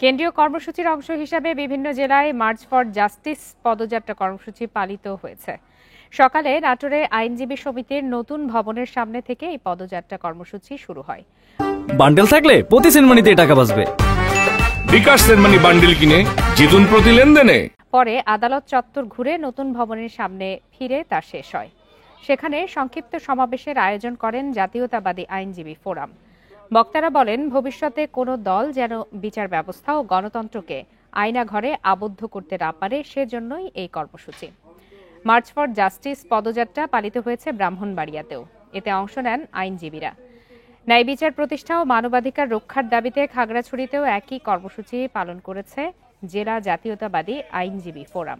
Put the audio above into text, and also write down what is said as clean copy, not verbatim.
কেন্দ্রীয় কর্মসূচির অংশ হিসাবে বিভিন্ন জেলায় মার্চ ফর জাস্টিস পদযাত্রা কর্মসূচি পালিত হয়েছে। সকালে নাটোরে আইনজীবী সমিতির নতুন ভবনের সামনে থেকে এই পদযাত্রা কর্মসূচি শুরু হয়। বান্ডেল থাকলে প্রতি সেনমানিতে টাকা বাঁচবে। বিকাশ সেনমানি বান্ডেল কিনে জিতুন প্রতি লেনদেনে। পরে আদালত চত্বর ঘুরে নতুন ভবনের সামনে ফিরে তা শেষ হয়। সেখানে সংক্ষিপ্ত সমাবেশের আয়োজন করেন জাতীয়তাবাদী আইনজীবী ফোরাম। বক্তারা বলেন, ভবিষ্যতে কোনো দল যেন বিচার ব্যবস্থা ও গণতন্ত্রকে আয়নাঘরে আবদ্ধ করতে না পারে, সেজন্যই এই কর্মসূচি। মার্চ ফর জাস্টিস পদযাত্রা পালিত হয়েছে ব্রাহ্মণবাড়িয়াতেও। এতে অংশ নেন আইনজীবীরা। ন্যায় বিচার প্রতিষ্ঠা ও মানবাধিকার রক্ষার দাবিতে খাগড়াছড়িতেও একই কর্মসূচি পালন করেছে জেলা জাতীয়তাবাদী আইনজীবী ফোরাম।